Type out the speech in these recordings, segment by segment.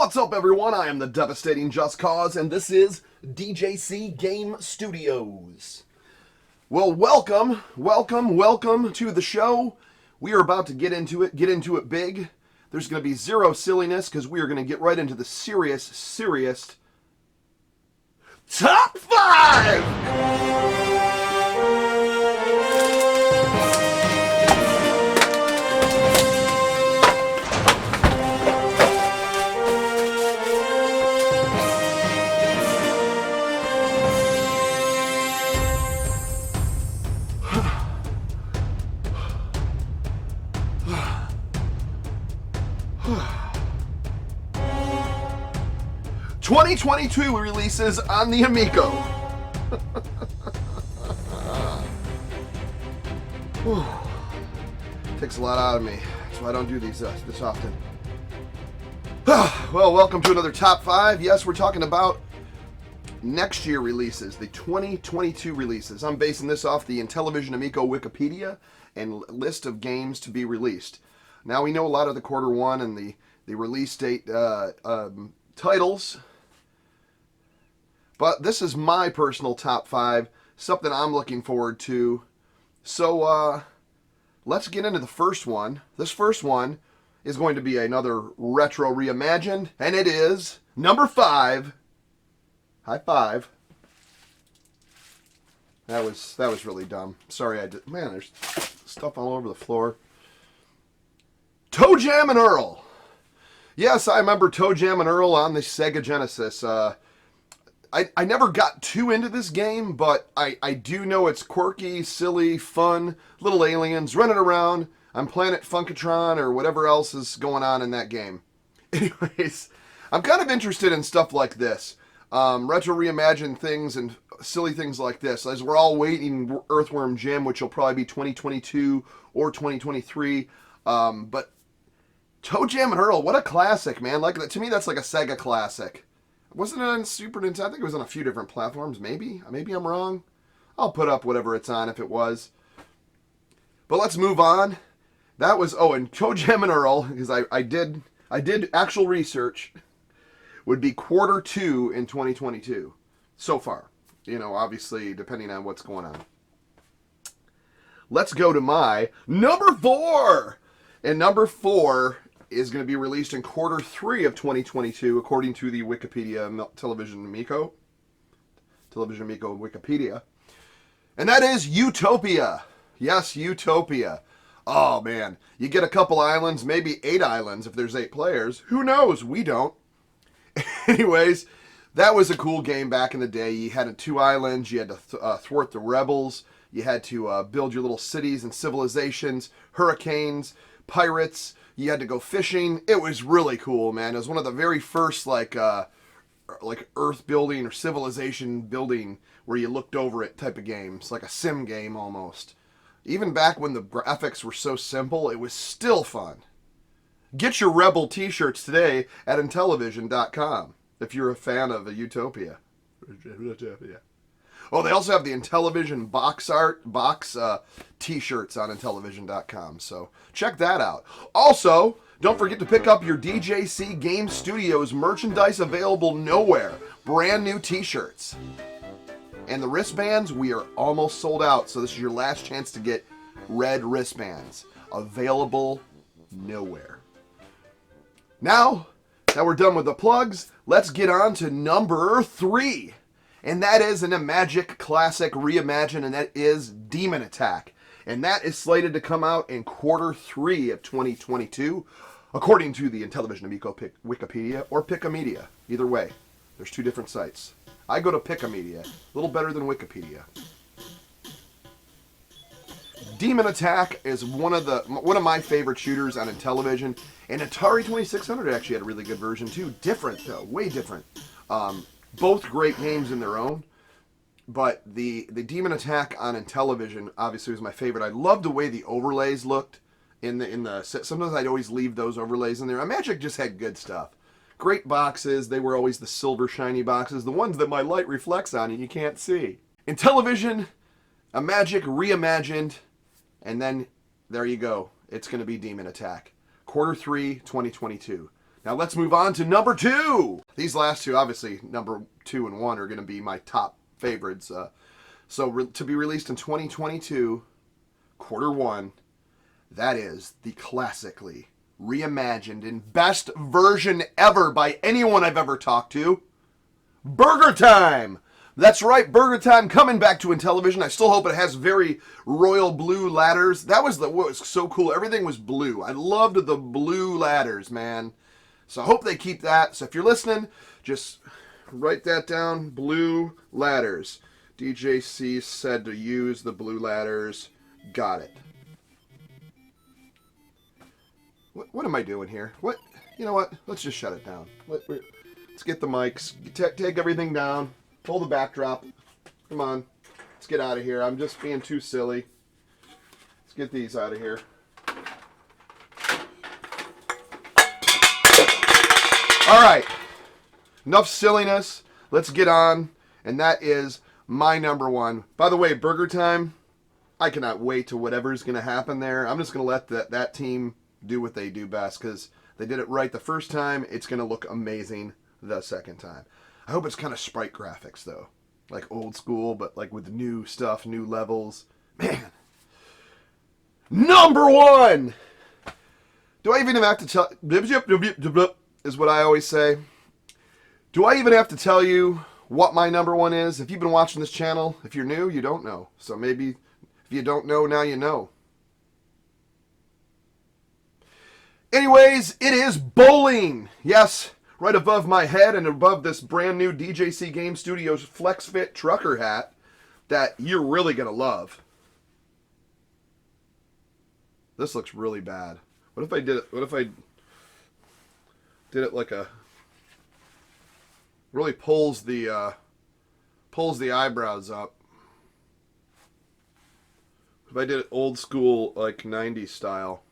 What's up, everyone? I am the devastating Just Cause, and this is DJC Game Studios. Well, welcome to the show. We are about to get into it big. There's going to be zero silliness, because we are going to get right into the serious Top 5! 2022 releases on the Amico. Takes a lot out of me. That's why I don't do these this often. Well, welcome to another Top 5. Yes, we're talking about next year releases, the 2022 releases. I'm basing this off the Intellivision Amico Wikipedia and list of games to be released. Now, we know a lot of the quarter one and the release date titles, but this is my personal top 5, something I'm looking forward to. So let's get into the first one. This first one is going to be another retro reimagined, and it is number 5. High five. That was really dumb. Sorry, man, there's stuff all over the floor. Toe Jam and Earl. Yes, I remember Toe Jam and Earl on the Sega Genesis. I never got too into this game, but I do know it's quirky, silly, fun, little aliens running around on Planet Funkatron or whatever else is going on in that game. Anyways, I'm kind of interested in stuff like this. Retro reimagined things and silly things like this. As we're all waiting Earthworm Jim, which will probably be 2022 or 2023. But Toe Jam and Earl, what a classic, man. Like, to me, that's like a Sega classic. Wasn't it on Super Nintendo? I think it was on a few different platforms, maybe. Maybe I'm wrong. I'll put up whatever it's on if it was. But let's move on. That was, and Toe Jam and Earl, because I did actual research, would be quarter 2 in 2022. So far. You know, obviously, depending on what's going on. Let's go to my number 4! And number 4 is going to be released in quarter 3 of 2022, according to the Wikipedia Intellivision Amico Wikipedia. And that is Utopia. Yes, Utopia. Oh, man. You get a couple islands, maybe 8 islands if there's 8 players. Who knows? We don't. Anyways, that was a cool game back in the day. You had 2 islands. You had to thwart the rebels. You had to build your little cities and civilizations, hurricanes, pirates. You had to go fishing. It was really cool, man. It was one of the very first like Earth building or civilization building where you looked over it type of games, like a sim game almost. Even back when the graphics were so simple, it was still fun. Get your Rebel t-shirts today at Intellivision.com if you're a fan of Utopia. Oh, they also have the Intellivision box t-shirts on Intellivision.com, so check that out. Also, don't forget to pick up your DJC Game Studios merchandise available nowhere. Brand new t-shirts. And the wristbands, we are almost sold out, so this is your last chance to get red wristbands. Available nowhere. Now that we're done with the plugs, let's get on to number 3. And that is an Imagic classic reimagined, and that is Demon Attack. And that is slated to come out in quarter 3 of 2022, according to the Intellivision Amico Wikipedia or Pickamedia. Either way, there's 2 different sites. I go to Pickamedia, a little better than Wikipedia. Demon Attack is one of my favorite shooters on Intellivision, and Atari 2600 actually had a really good version too. Different though, way different. Both great games in their own, but the Demon Attack on Intellivision obviously was my favorite. I loved the way the overlays looked in the sometimes I'd always leave those overlays in there. Imagic just had good stuff. Great boxes. They were always the silver shiny boxes, the ones that my light reflects on and you can't see. Intellivision, Imagic reimagined, and then there you go. It's going to be Demon Attack. Quarter 3, 2022. Now let's move on to number 2. These last two, obviously, number 2 and 1 are going to be my top favorites. To be released in 2022, quarter 1, that is the classically reimagined and best version ever by anyone I've ever talked to, Burger Time! That's right, Burger Time coming back to Intellivision. I still hope it has very royal blue ladders. That was what was so cool. Everything was blue. I loved the blue ladders, man. So I hope they keep that. So if you're listening, just write that down. Blue ladders. DJC said to use the blue ladders. Got it. What am I doing here? What? You know what? Let's just shut it down. Let's get the mics. Take everything down. Pull the backdrop. Come on. Let's get out of here. I'm just being too silly. Let's get these out of here. All right. Enough silliness. Let's get on. And that is my number 1. By the way, Burger Time, I cannot wait to whatever's going to happen there. I'm just going to let that team do what they do best because they did it right the first time. It's going to look amazing the second time. I hope it's kind of sprite graphics, though. Like old school, but like with new stuff, new levels. Man. Number 1! Do I even have to tell... is what I always say. Do I even have to tell you what my number 1 is? If you've been watching this channel, if you're new, you don't know. So maybe if you don't know, now you know. Anyways, it is bowling. Yes, right above my head and above this brand new DJC Game Studios Flex Fit trucker hat that you're really going to love. This looks really bad. What if I did it like a really pulls the eyebrows up. If I did it old school like 90s style.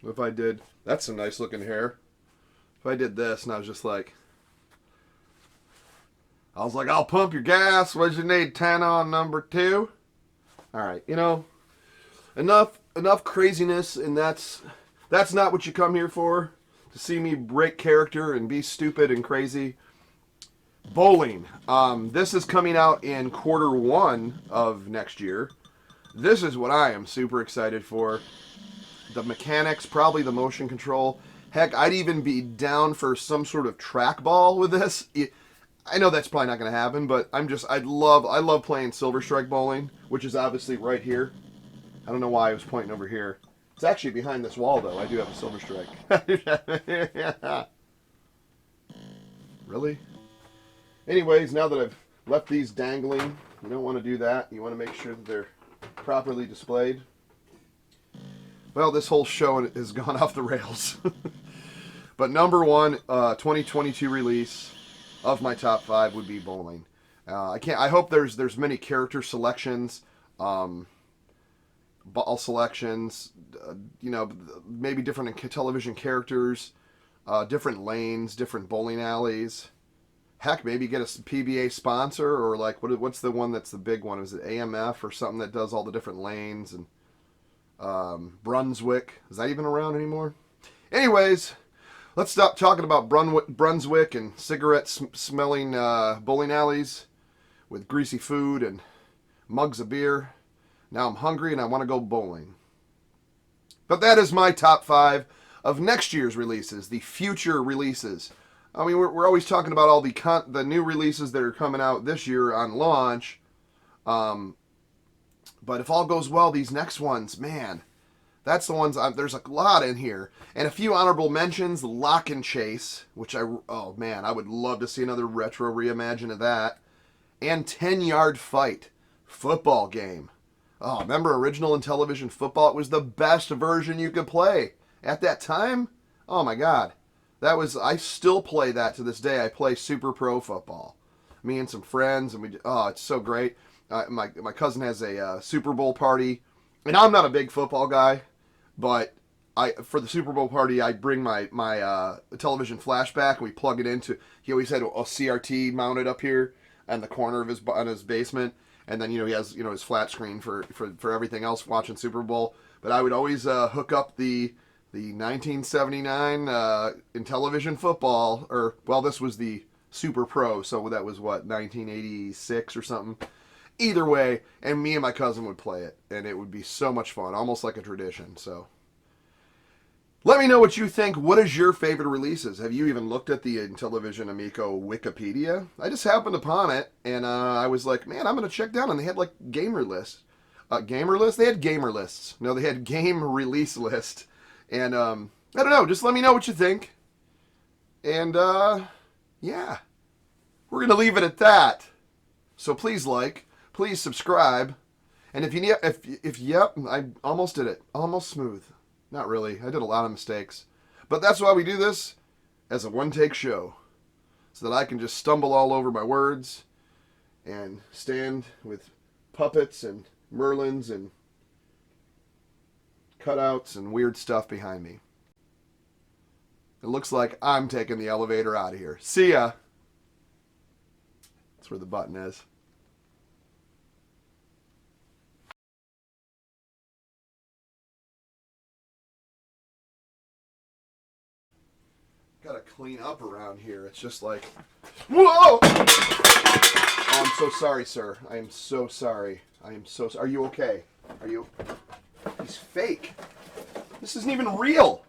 If I did, that's some nice looking hair. If I did this and I was just like, I'll pump your gas. What you need? 10 on number 2. All right, enough craziness, and that's not what you come here for. To see me break character and be stupid and crazy. Bowling. This is coming out in quarter 1 of next year. This is what I am super excited for. The mechanics, probably the motion control. Heck, I'd even be down for some sort of trackball with this. I know that's probably not going to happen, but I love playing Silver Strike bowling, which is obviously right here. I don't know why I was pointing over here. It's actually behind this wall, though. I do have a Silver Strike. Yeah. Really? Anyways, now that I've left these dangling, you don't want to do that. You want to make sure that they're properly displayed. Well, this whole show has gone off the rails. But number 1, 2022 release of my top 5 would be bowling. I hope there's many character selections, ball selections, maybe different Intellivision characters, different lanes, different bowling alleys. Heck, maybe get a PBA sponsor, or like what's the one that's the big one? Is it AMF or something that does all the different lanes? And Brunswick, is that even around anymore? Anyways, let's stop talking about Brunswick and cigarette-smelling bowling alleys with greasy food and mugs of beer. Now I'm hungry and I want to go bowling. But that is my top 5 of next year's releases, the future releases. I mean, we're always talking about all the new releases that are coming out this year on launch. But if all goes well, these next ones, man, that's the ones, there's a lot in here. And a few honorable mentions, Lock and Chase, which I would love to see another retro reimagine of that. And 10-Yard Fight, football game. Oh, remember original Intellivision football? It was the best version you could play. At that time, oh my God. I still play that to this day. I play Super Pro football. Me and some friends, and it's so great. My cousin has a Super Bowl party, and I'm not a big football guy, but for the Super Bowl party, I bring my television flashback, and we plug it into. He always had a CRT mounted up here in the corner of his basement, and then he has his flat screen for everything else watching Super Bowl. But I would always hook up the 1979 Intellivision football, or, well, this was the Super Pro, so that was, what, 1986 or something? Either way, and me and my cousin would play it, and it would be so much fun, almost like a tradition, so... Let me know what you think. What is your favorite releases? Have you even looked at the Intellivision Amico Wikipedia? I just happened upon it, and I was like, man, I'm going to check down, and they had, like, gamer lists. Gamer lists? They had gamer lists. No, they had game release list. And, I don't know, just let me know what you think. And, yeah. We're going to leave it at that. So please like, please subscribe. And if you need, yep, I almost did it. Almost smooth. Not really. I did a lot of mistakes. But that's why we do this as a one-take show. So that I can just stumble all over my words and stand with puppets and Merlins and cutouts and weird stuff behind me. It looks like I'm taking the elevator out of here. See ya! That's where the button is. Gotta clean up around here. It's just like, whoa! Oh, I'm so sorry, sir. I am so sorry. I am so sorry. Are you okay? Are you? He's fake. This isn't even real.